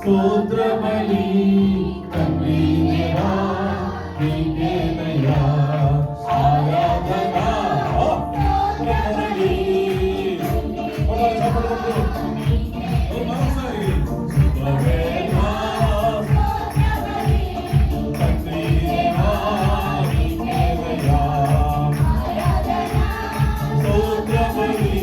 స్తోత్రబలి తండ్రి దేవా నీకేనయ్యా ఆరాధన స్తోత్రబలి మరోసారి శుభవేళ తండ్రి దేవా నీకేనయ్యా స్తోత్రబలి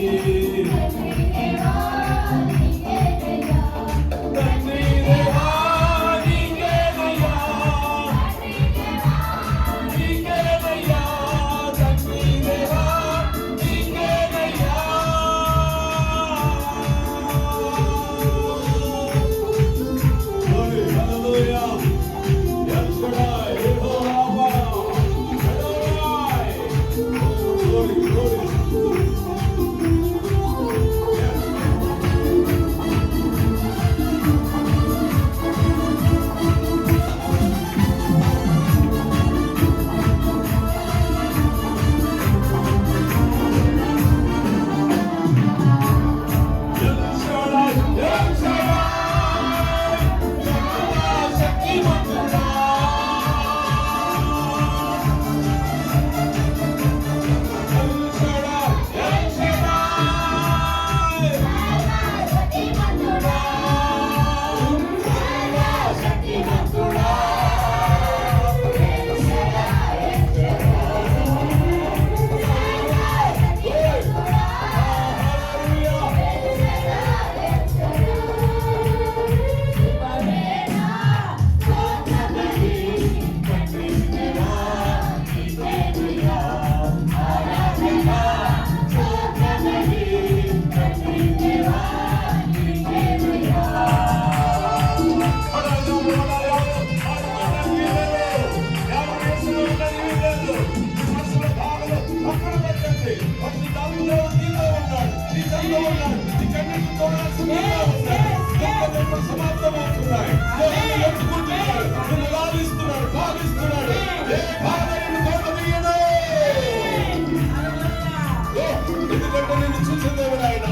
ఎందుకంటే నేను చూసిందేవుడు ఆయన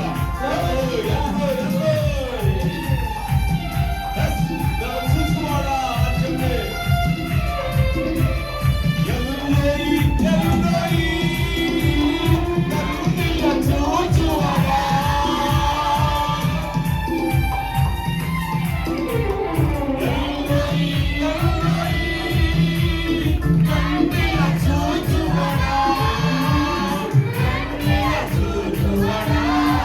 చూసుకోవాలా చెప్పే చూచువడా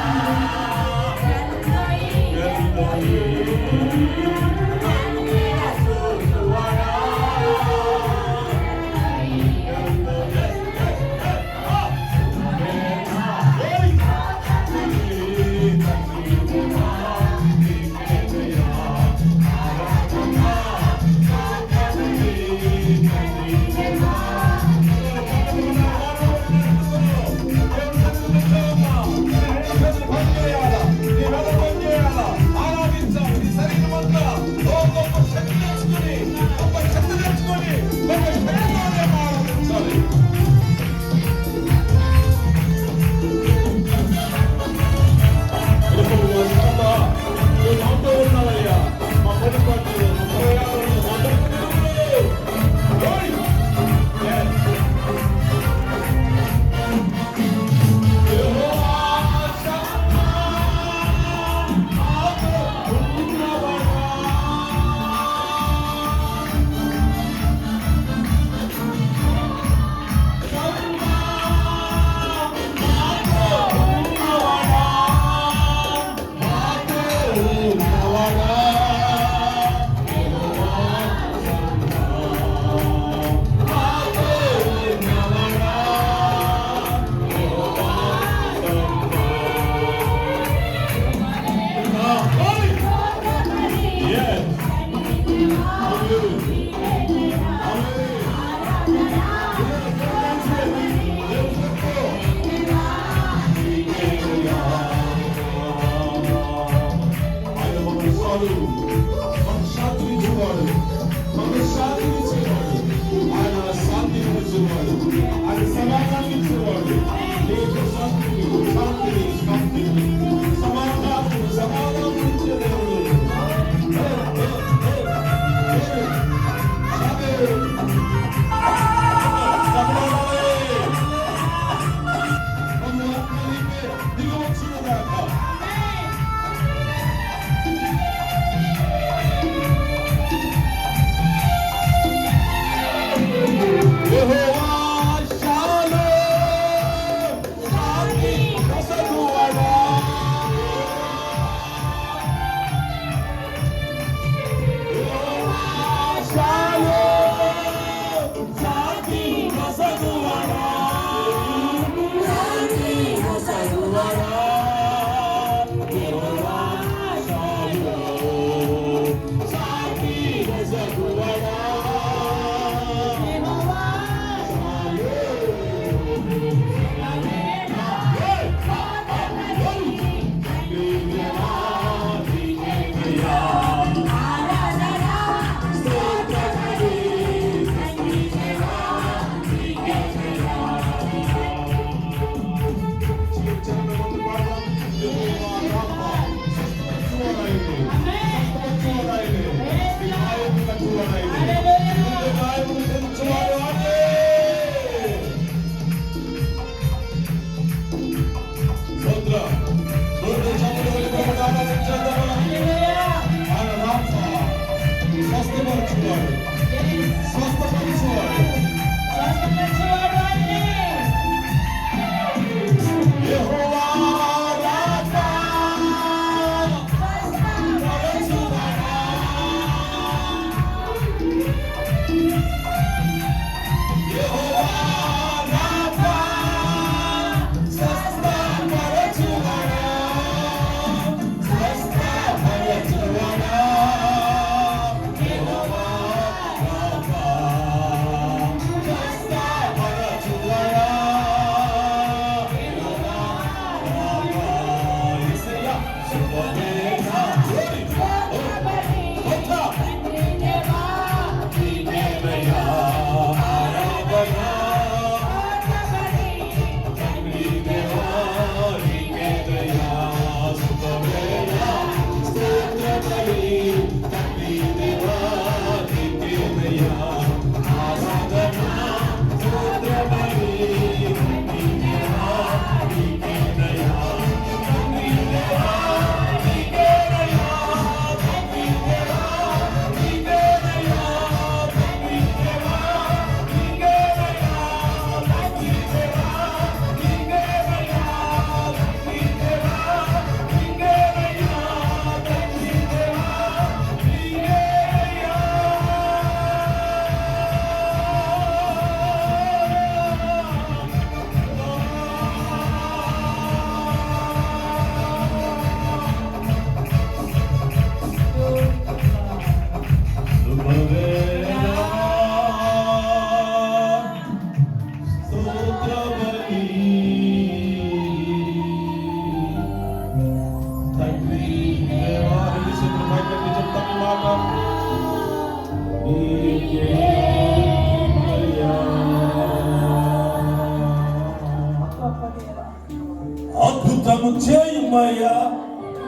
అద్భుతము చేయుమయ్యా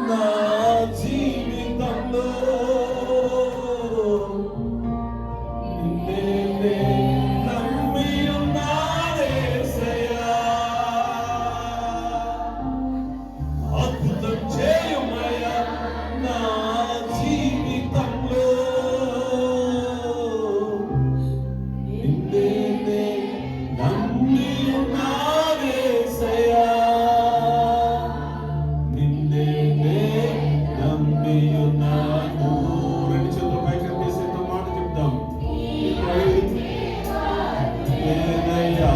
నా జీవితంలో నిన్నే నమ్మి ఉన్నానేసయ్యా అద్భుతం చేయుమయ్యా నా జీవితంలో నిన్నే నమ్మి ఉన్నానేసయ్యా నిన్నే నమ్మి ఉన్నాను. రెండు చేతులు పైకి తీసి ఎంతో మాట చెప్తాం. లేదయ్యా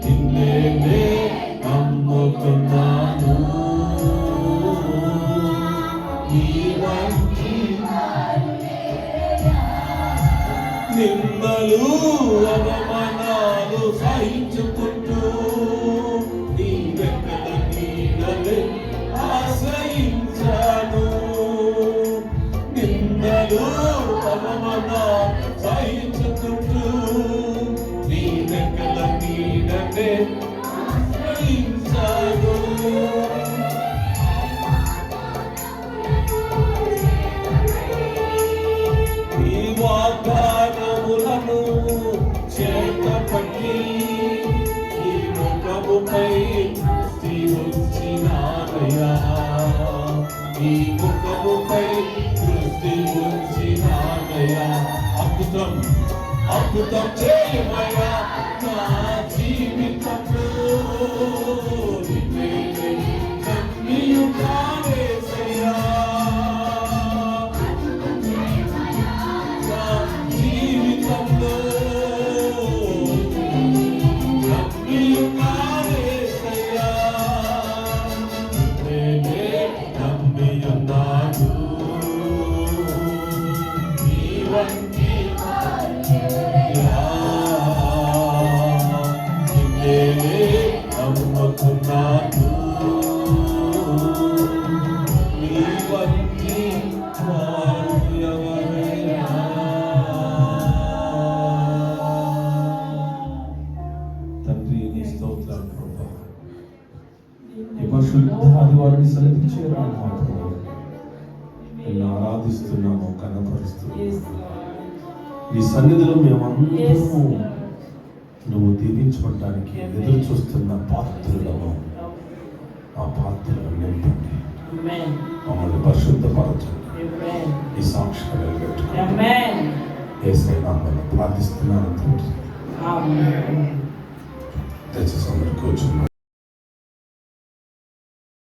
నిన్నే నమ్ముకున్నాను. నీ వంటి నిందలు అవమానాలు సహించుకుంటూ నీ వెంకట నీడలే ఆశ్రయించాను. నిందలు అవమానాలు సహించుకుంటూ నీ వెంకట నీడలే ఆశ్రయించాను. నీ వాగ్దానములను చేతపట్టి నీ ముఖముపై దృష్టి ఉంచినానయ్యా. నీ ముఖముపై దృష్టి ఉంచినానయ్యా. అద్భుతం అద్భుతం చేయమయ్యా నా జీవితంలో నిన్నే నమ్మి ఉన్నానేసయ్యా. నా జీవితంలో నమ్మి ఉన్నానేసయ్యా. నిన్నే నమ్మి ఉన్నాను. నీ వంటి నిన్నే నమ్ముకున్నాను. నీ వంటి వారు ఎవరైనా. తండ్రి నీ స్తోత్రాలు ప్రభువా. ఈ పరిశుద్ధ ఆదివారాన్ని సన్నిధికి చేరాలి మాత్రం నిన్ను ఆరాధిస్తున్నాము, కనపరుస్తున్నాము. నీ సన్నిధిలో మేమందరము నువ్వు దీవించబడటానికి ఎదురు చూస్తున్న పాత్రలను ఆ పాత్రలను నింపండి. మమ్మల్ని పరిశుద్ధపరచండి. ఈ సాక్షిగా నిలబెట్టుకోండి. యేసయ్య నామములో ప్రార్థిస్తున్నాను తండ్రి. దయచేసి అందరూ కూర్చున్నారు.